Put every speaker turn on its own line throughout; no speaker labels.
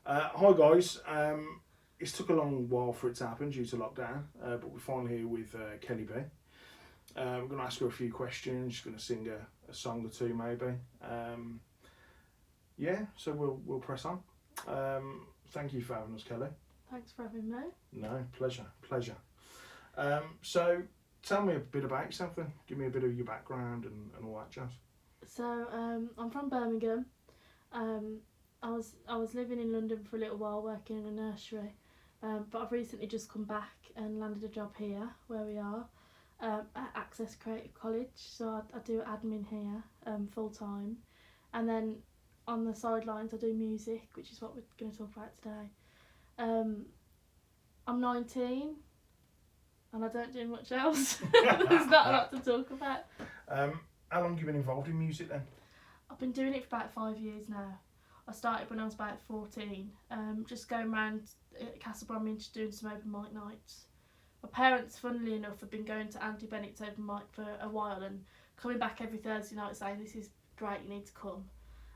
Hi guys, it's took a long while for it to happen due to lockdown, but we're finally here with Kelly B. We're going to ask her a few questions, she's going to sing a song or two maybe. So we'll press on. Thank you for having us, Kelly.
Thanks for having me.
No, pleasure. So tell me a bit about yourself then, give me a bit of your background and all that jazz.
So I'm from Birmingham. I was living in London for a little while working in a nursery, but I've recently just come back and landed a job here where we are at Access Creative College. So I do admin here full time, and then on the sidelines I do music, which is what we're going to talk about today. I'm 19 and I don't do much else. There's not a lot to talk about.
How long have you been involved in music then?
I've been doing it for about 5 years now. I started when I was about 14, just going around Castle Bromwich doing some open mic nights. My parents, funnily enough, have been going to Andy Bennett's open mic for a while and coming back every Thursday night saying, "This is great, you need to come."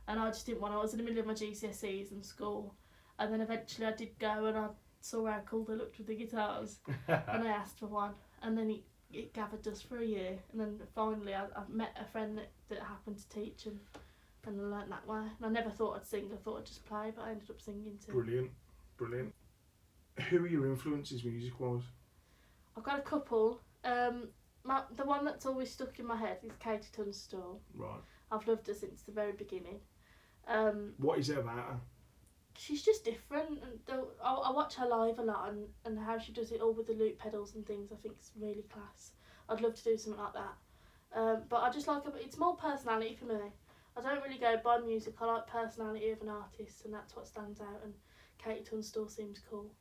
And I just didn't want to. I was in the middle of my GCSEs and school, and then eventually I did go and I saw how cool they looked with the guitars and I asked for one, and then it gathered dust for a year, and then finally I met a friend that happened to teach and I learnt that way. And I never thought I'd sing, I thought I'd just play, but I ended up singing too.
Brilliant. Who are your influences music-wise?
I've got a couple. The one that's always stuck in my head is Katie Tunstall.
Right.
I've loved her since the very beginning.
What is it about her?
She's just different, and I watch her live a lot, and how she does it all with the loop pedals and things, I think it's really class. I'd love to do something like that. But I just like it's more personality for me. I don't really go by music, I like personality of an artist, and that's what stands out, and Katie Tunstall seems cool.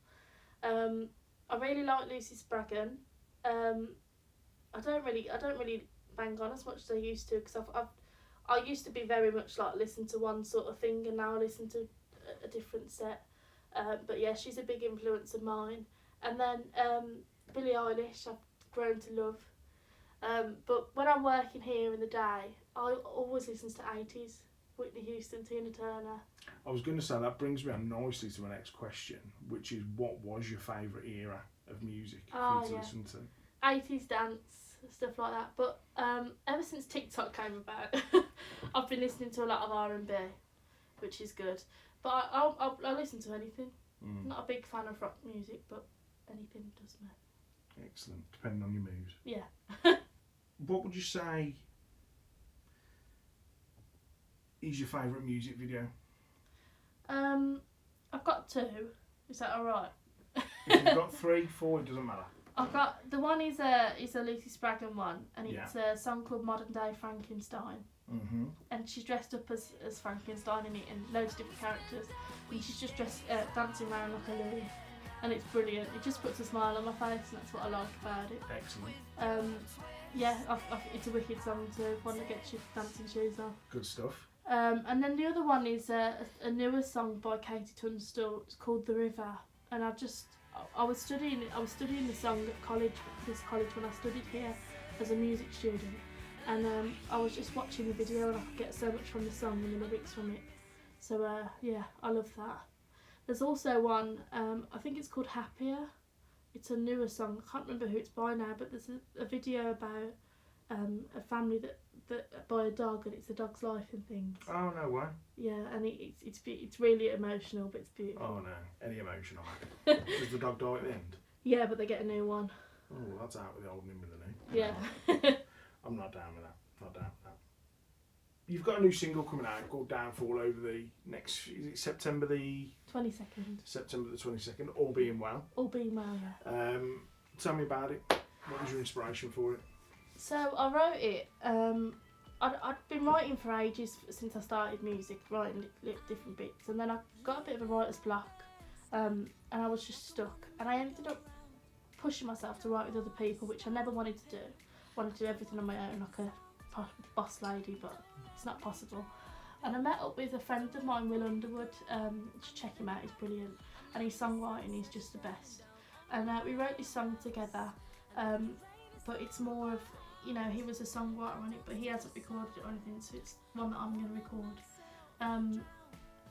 I really like Lucy Spraggan. I don't really bang on as much as I used to, because I used to be very much like listen to one sort of thing, and now I listen to a different set. But yeah, she's a big influence of mine. And then Billie Eilish I've grown to love. But when I'm working here in the day, I always listen to 80s. Whitney Houston, Tina Turner.
I was going to say, that brings me on nicely to my next question, which is, what was your favourite era of music for you to listen to?
80s dance, stuff like that. But ever since TikTok came about, I've been listening to a lot of R&B, which is good. But I'll listen to anything. I'm not a big fan of rock music, but anything does me.
Excellent, depending on your mood.
Yeah.
What would you say is your favourite music video?
I've got two. Is that alright?
If you've got 3, 4, it doesn't matter.
I've got the one is a Lucy Spraggan one, and it's a song called Modern Day Frankenstein.
Mm-hmm.
And she's dressed up as Frankenstein in it, and loads of different characters, and she's just dressed dancing around like a lily, and it's brilliant. It just puts a smile on my face, and that's what I like about it.
Excellent.
It's a wicked song too, one that gets your dancing shoes on.
Good stuff.
And then the other one is a newer song by Katie Tunstall. It's called The River, and I was studying the song at this college when I studied here as a music student, and I was just watching the video and I could get so much from the song and the lyrics from it. So I love that. There's also one, I think it's called Happier. It's a newer song. I can't remember who it's by now, but there's a video about a family that by a dog, and it's a dog's life and things.
Oh, no way.
Yeah, and it's really emotional, but it's beautiful.
Oh no, any emotion on it. Does the dog die at the end?
Yeah, but they get a new one.
Oh, that's out with the old and in with the new.
Yeah.
I'm not down with that. Not down with that. You've got a new single coming out called Downfall over the next, is it September the
22nd.
September the 22nd, all being well.
All being well, yeah.
Tell me about it. What was your inspiration for it?
So I wrote it. I'd been writing for ages since I started music, writing different bits, and then I got a bit of a writer's block, and I was just stuck. And I ended up pushing myself to write with other people, which I never wanted to do. I wanted to do everything on my own, like a boss lady, but it's not possible. And I met up with a friend of mine, Will Underwood. To check him out, he's brilliant, and his songwriting is just the best. And we wrote this song together, but it's more of, he was a songwriter on it, but he hasn't recorded it or anything, so it's one that I'm going to record.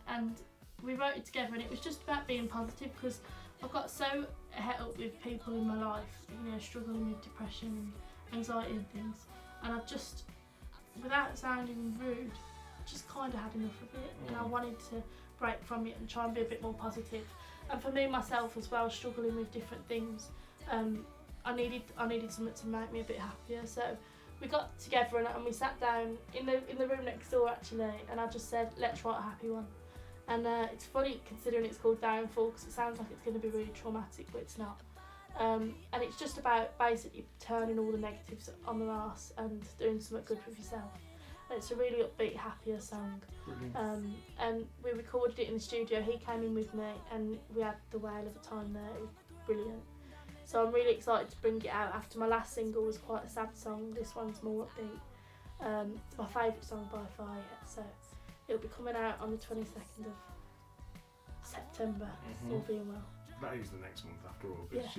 And we wrote it together, and it was just about being positive because I've got so het up with people in my life, you know, struggling with depression and anxiety and things, and I've just, without sounding rude, just kind of had enough of it, and I wanted to break from it and try and be a bit more positive. And for me myself as well, struggling with different things, I needed something to make me a bit happier. So we got together and we sat down in the room next door actually, and I just said, let's write a happy one. And it's funny considering it's called Downfall because it sounds like it's going to be really traumatic, but it's not. And it's just about basically turning all the negatives on the arse and doing something good with yourself. And it's a really upbeat, happier song. And we recorded it in the studio. He came in with me and we had the whale of a time there. It was brilliant. So I'm really excited to bring it out after my last single was quite a sad song. This one's more upbeat. It's my favourite song by far yet. So it'll be coming out on the 22nd of September, all being well.
That is the next month after August,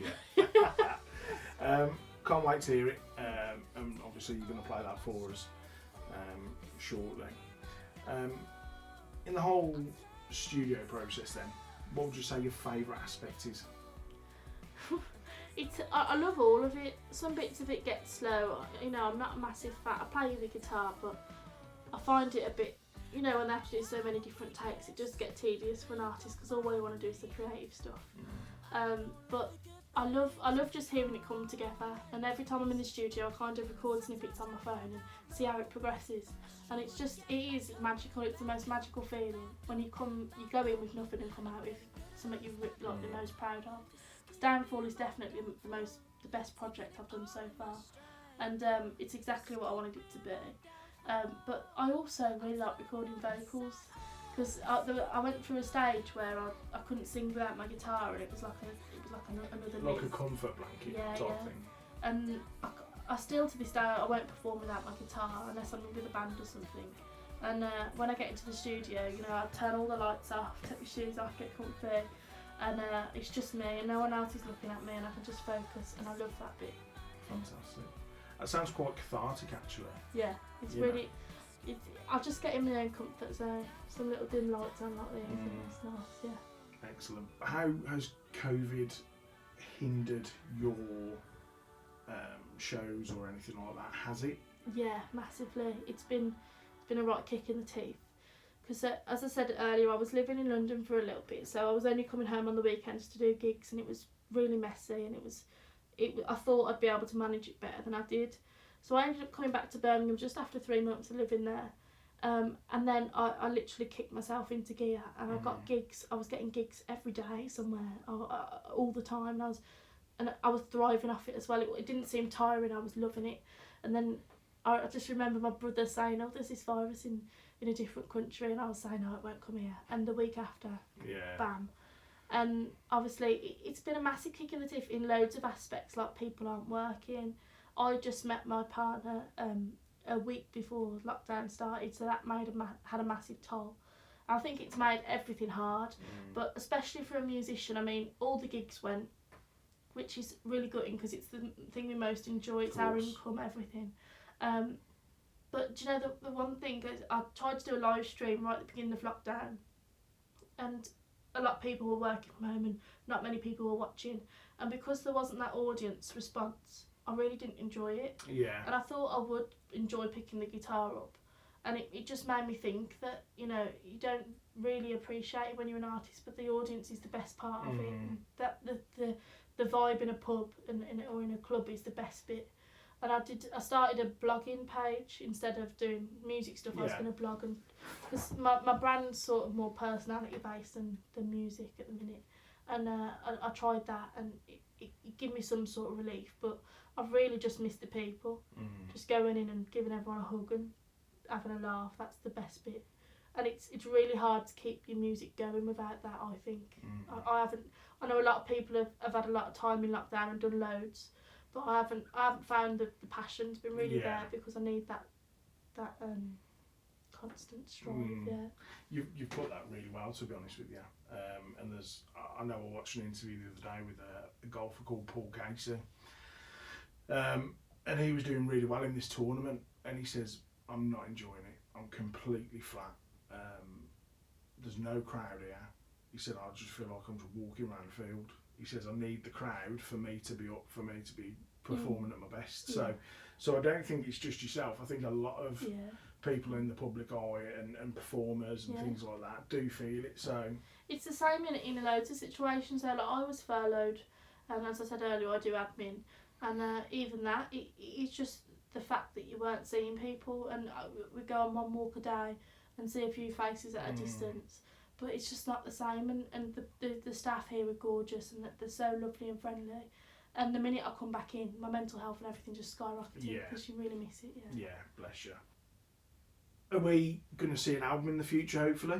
yeah. Can't wait to hear it. And obviously you're going to play that for us shortly. In the whole studio process then, what would you say your favourite aspect is?
I love all of it. Some bits of it get slow. You know, I'm not a massive fan. I play the guitar, but I find it a bit, you know, when they have to do so many different takes, it does get tedious for an artist because all they want to do is the creative stuff. But I love just hearing it come together, and every time I'm in the studio I kind of record snippets on my phone and see how it progresses, and it is magical. It's the most magical feeling when you go in with nothing and come out with something you're like the most proud of. Because Downfall is definitely the best project I've done so far, and it's exactly what I wanted it to be. But I also really like recording vocals because I went through a stage where I couldn't sing without my guitar, and it was like another
like a comfort blanket type thing.
And I still to this day I won't perform without my guitar unless I'm with a band or something. And when I get into the studio, you know, I turn all the lights off, take my shoes off, get comfy, and it's just me and no one else is looking at me, and I can just focus, and I love that bit.
Fantastic. That sounds quite cathartic actually.
Yeah, it's really. I'll just get in my own comfort zone. Some little dim lights on like this, and it's nice. Yeah.
Excellent. How has COVID hindered your shows or anything like that? Has it?
Yeah, massively. It's been a right kick in the teeth. Because as I said earlier, I was living in London for a little bit, so I was only coming home on the weekends to do gigs, and it was really messy, and I thought I'd be able to manage it better than I did. So I ended up coming back to Birmingham just after 3 months of living there. And then I literally kicked myself into gear, and I got gigs. I was getting gigs every day somewhere, all the time. And I was thriving off it as well. It didn't seem tiring. I was loving it. And then I just remember my brother saying, "Oh, there's this virus in a different country," and I was saying, "No, it won't come here." And the week after, bam. And obviously, it's been a massive kick in the teeth in loads of aspects. Like people aren't working. I just met my partner a week before lockdown started, so that had a massive toll. I think it's made everything hard, but especially for a musician. I mean, all the gigs went, which is really gutting because it's the thing we most enjoy. It's our income, everything. But do you know the one thing is I tried to do a live stream right at the beginning of lockdown, and a lot of people were working from home and not many people were watching, and because there wasn't that audience response, I really didn't enjoy it. Yeah. And I thought I would enjoy picking the guitar up, and it just made me think that, you know, you don't really appreciate it when you're an artist, but the audience is the best part of it. And that the vibe in a pub or in a club is the best bit. And I started a blogging page instead of doing music stuff. I was going to blog, and because my brand's sort of more personality based than music at the minute, and I tried that, and it gave me some sort of relief. But I've really just missed the people, just going in and giving everyone a hug and having a laugh. That's the best bit, and it's really hard to keep your music going without that. I think I know a lot of people have had a lot of time in lockdown and done loads. But I haven't found the passion's been really there, because I need that constant strive.
You've put that really well, to be honest with you. And I know I watched an interview the other day with a golfer called Paul Casey, and he was doing really well in this tournament. And he says, "I'm not enjoying it. I'm completely flat." there's no crowd here. He said, I just feel like I'm just walking around the field. He says, I need the crowd for me to be up, for me to be performing at my best.
Yeah.
So I don't think it's just yourself. I think a lot of people in the public eye and performers and things like that do feel it. So
it's the same in loads of situations. So like I was furloughed, and as I said earlier, I do admin, and even that, it's just the fact that you weren't seeing people, and we go on one walk a day and see a few faces at a distance. But it's just not the same, and the staff here are gorgeous, and they're so lovely and friendly. And the minute I come back in, my mental health and everything just skyrocketed because you really miss it.
Yeah, bless you. Are we going to see an album in the future, hopefully?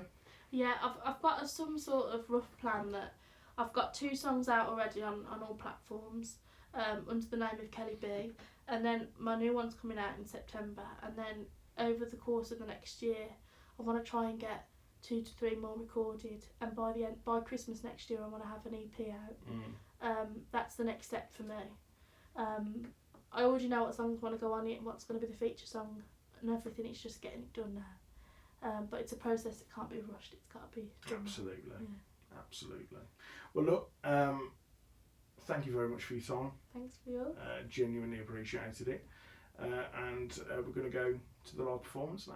Yeah, I've got some sort of rough plan that I've got 2 songs out already on all platforms under the name of Kelly B, and then my new one's coming out in September, and then over the course of the next year, I want to try and get 2 to 3 more recorded, and by Christmas next year I want to have an EP out. That's the next step for me. I already know what songs want to go on it and what's going to be the feature song and everything. It's just getting it done now. But it's a process that can't be rushed. It's got to be done.
Absolutely. Well, look, thank you very much for your time.
Thanks for yours.
Genuinely appreciated it. And we're going to go to the live performance now.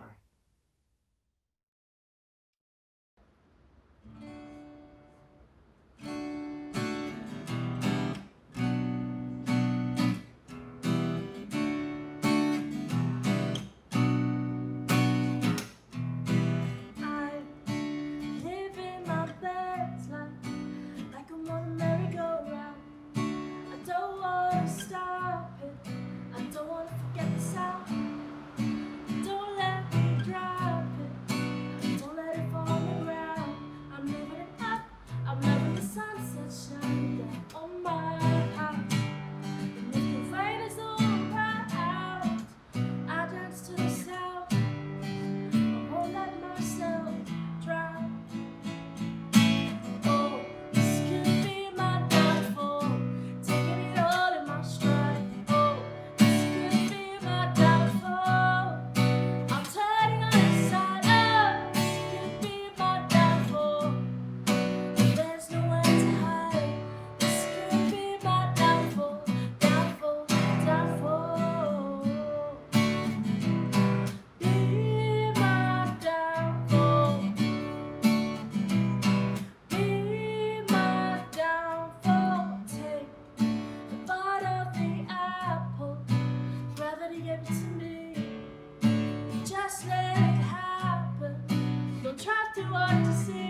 Just let it happen. Don't try too hard to see.